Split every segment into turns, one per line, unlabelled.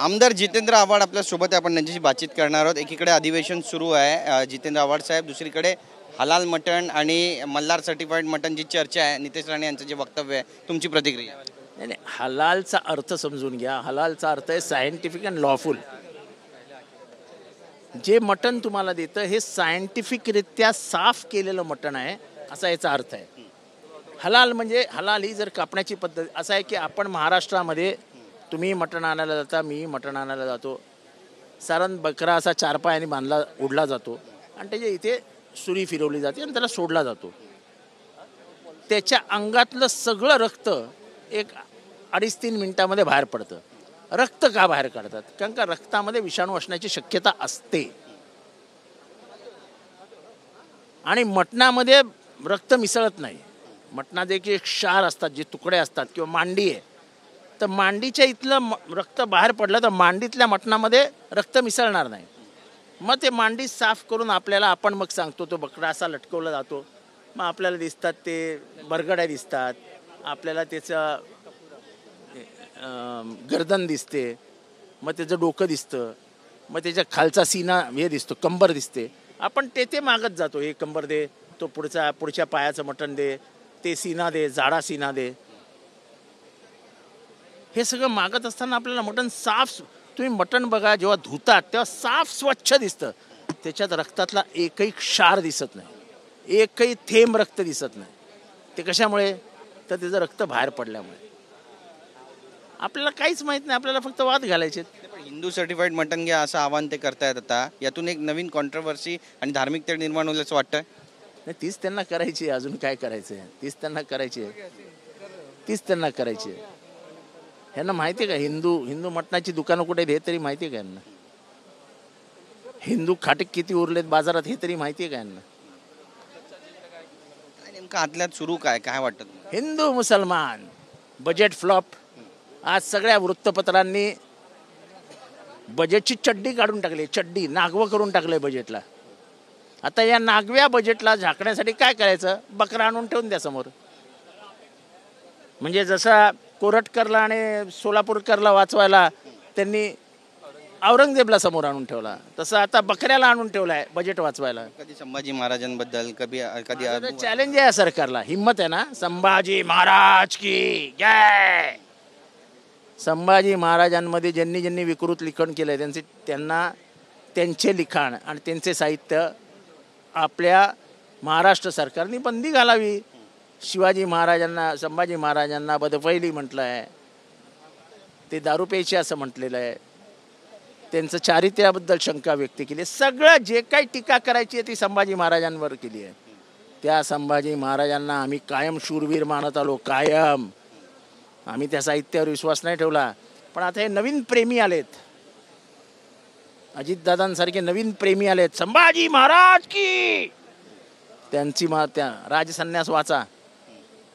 आमदार जितेंद्र आव्हाड आपल्या सोबत आहे, आपण त्यांच्याशी बातचीत करणार आहोत। एकीकडे अधिवेशन सुरू आहे जितेंद्र आव्हाड साहेब, दुसरीकडे हलाल मटण आणि मल्हार सर्टिफाईड मटणची चर्चा आहे। नितेश राणे यांचं जे वक्तव्य आहे, तुमची प्रतिक्रिया?
नाही, हलालचा अर्थ समजून घ्या। हलालचा अर्थ आहे सायंटिफिक अँड लॉफुल। जे मटण तुम्हाला देतं हे सायंटिफिकरित्या साफ केलेलं मटण आहे, असा याचा अर्थ आहे। हलाल म्हणजे हलाल ही जर कापण्याची पद्धत असं आहे की आपण महाराष्ट्रामध्ये तुम्ही मटण आणायला जाता, मी मटण आणायला जातो, सारण बकरा असा चार पायाने बांधला उडला जातो आणि त्याच्या इथे सुरी फिरवली जाते आणि त्याला सोडला जातो। त्याच्या अंगातलं सगळं रक्त एक 2.5-3 मिनिटामध्ये बाहेर पडतं। रक्त का बाहेर काढतात? कारण का रक्तामध्ये विषाणू असण्याची शक्यता असते आणि मटणामध्ये रक्त मिसळत नाही। मटणाचे एक क्षार असतात, जे तुकडे असतात किंवा मांडी आहे, तर मांडीच्या इथलं रक्त बाहेर पडलं तर मांडीतल्या मटणामध्ये रक्त मिसळणार नाही। मग ते मांडी साफ करून आपल्याला आपण मग सांगतो तो बकरा असा लटकवला जातो, मग आपल्याला दिसतात ते बरगड्या दिसतात, आपल्याला त्याचं गर्दन दिसते, मग त्याचं डोकं दिसतं, मग त्याच्या खालचा सीना हे दिसतो, कंबर दिसते। आपण ते मागत जातो, हे कंबर दे, तो पुढच्या पायाचं मटण दे, ते सीना दे, जाडा सीना दे। हे सगळं मागत असताना आपल्याला मटण साफ, तुम्ही मटण बघा जेव्हा धुतात तेव्हा साफ स्वच्छ दिसतं, त्याच्यात रक्तातला एकही क्षार दिसत नाही, एकही थेंब रक्त दिसत नाही। ते कशामुळे? तर त्याचं रक्त बाहेर पडल्यामुळे। आपल्याला काहीच माहित नाही, आपल्याला फक्त वाद घालायचे।
हिंदू सर्टिफाईड मटण घ्या असं आव्हान ते करतायत आता, यातून एक नवीन कॉन्ट्रोवर्सी आणि धार्मिक तेढ निर्माण होईल असं वाटतं?
नाही, तीच त्यांना करायची आहे, अजून काय करायचं आहे? तीच त्यांना करायची आहे, तीच त्यांना करायची आहे। ह्यांना माहिती आहे का हिंदू मटणाची दुकानं कुठे आहेत हे तरी माहिती आहे का यांना? हिंदू खाटक किती उरलेत बाजारात हे तरी माहिती आहे का यांना?
नेमकं आतल्यात सुरू काय वाटतं?
हिंदू मुसलमान बजेट फ्लॉप। आज सगळ्या वृत्तपत्रांनी बजेटची चड्डी काढून टाकली, चड्डी नागवं करून टाकलंय बजेटला। आता या नागव्या बजेटला झाकण्यासाठी काय करायचं? बकरा आणून ठेवून द्या समोर। म्हणजे जसा कोरटकरला आणि सोलापूरकरला वाचवायला त्यांनी औरंगजेबला समोर आणून ठेवला, तसं आता बकऱ्याला आणून ठेवलाय बजेट वाचवायला।
कधी संभाजी महाराजांबद्दल कधी
चॅलेंज आहे सरकारला, हिम्मत आहे ना? संभाजी महाराज की जय। संभाजी महाराजांमध्ये ज्यांनी विकृत लिखाण केलंय त्यांचे लिखाण आणि त्यांचे साहित्य आपल्या महाराष्ट्र सरकारने बंदी घालावी। संभाजी महाराजांना बदफैली म्हटलं आहे, ते दारू प्यायचे असं म्हटलेलं आहे, त्यांचं चारित्र्याबद्दल शंका व्यक्त केली। सगळं जे काही टीका करायची आहे ती संभाजी महाराजांवर केली आहे। त्या संभाजी महाराजांना आम्ही कायम शूरवीर मानत आलो, कायम। आम्ही त्या साहित्यावर विश्वास नाही ठेवला, पण आता हे नवीन प्रेमी आलेत, अजितदादांसारखे नवीन प्रेमी आलेत, संभाजी महाराज की। त्यांची त्या राजसन्यास वाचा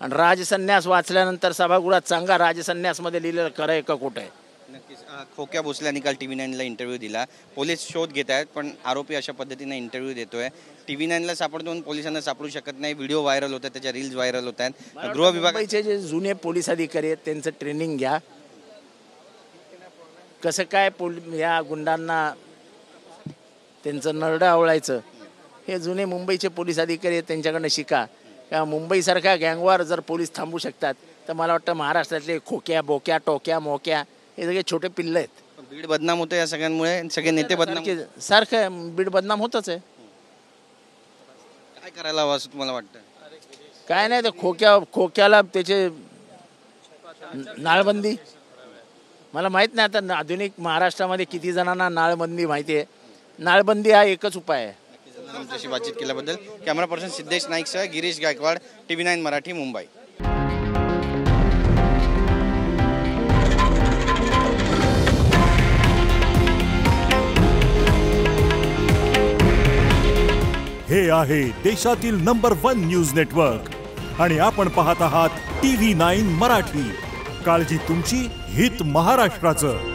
आणि राजसन्यास वाचल्यानंतर सभागृहात सांगा राजसन्यासमध्ये लिहिलेलं खरं आहे का खोटं आहे?
नक्कीच। खोक्या भोसल्याने काल TV9ला इंटरव्ह्यू दिला, पोलीस शोध घेत आहेत, पण आरोपी अशा पद्धतीने इंटरव्ह्यू देतोय। TV9ला सापडतो, पोलिसांना सापडू शकत नाही, व्हिडिओ व्हायरल होतात, त्याच्या रील्स व्हायरल होत आहेत। गृह विभागाचे
जे जुने पोलीस अधिकारी आहेत त्यांचं ट्रेनिंग घ्या, कसं काय या गुंडांना त्यांचं नरडं आवळायचं, हे जुने मुंबईचे पोलीस अधिकारी आहेत त्यांच्याकडनं शिका। मुंबईसारख्या गँगवर जर पोलीस थांबू शकतात तर मला वाटतं महाराष्ट्रातले खोक्या बोक्या टोक्या मोक्या हे सगळे छोटे पिल्ले आहेत।
बीड बदनाम होतं या सगळ्यांमुळे, सगळे नेते बदनाम
सारखं बीड बदनाम होतच आहे।
काय करायला हवं असं तुम्हाला वाटतं?
काय नाही, तर खोक्याला त्याचे नाळबंदी, मला माहीत नाही आता आधुनिक महाराष्ट्रामध्ये किती जणांना नाळबंदी माहिती आहे। नाळबंदी हा एकच उपाय आहे।
आमच्याशी बातचीत केल्याबद्दल कॅमेरा पर्सन सिद्धेश नाईकसह गिरीश गायकवाड, TV9 मराठी, मुंबई।
हे आहे देशातील नंबर 1 न्यूज नेटवर्क आणि आपण पाहत आहात TV9 मराठी। काळजी तुमची, हित महाराष्ट्राचं।